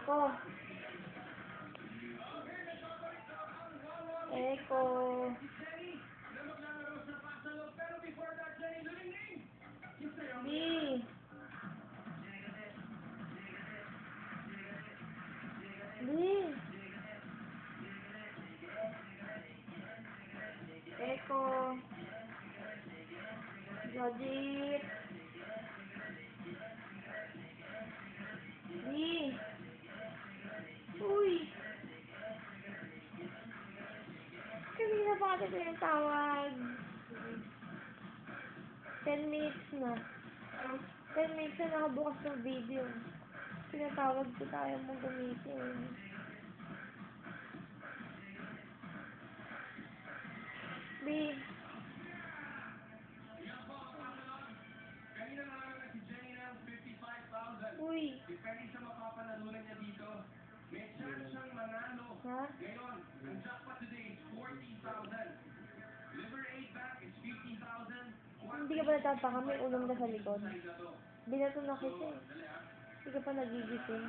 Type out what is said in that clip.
Eko. Eko. B. B. Eko. Jodit. B. Uy. Kanina pa ito yung tawag. 10 minutes na. 10 minutes na nakabukas ng video. Pinatawag ko tayo mong gamitin. B. Uy. Depende sa mapapanalunan niya dito. May chance siyang manalo. Ha? Ngayon, ang jackpot today is 40,000. Liver 8 back is 50,000. Hindi ka pa natataka, may ulam na sa likod. Binato na kita eh. Hindi ka pa nagigising.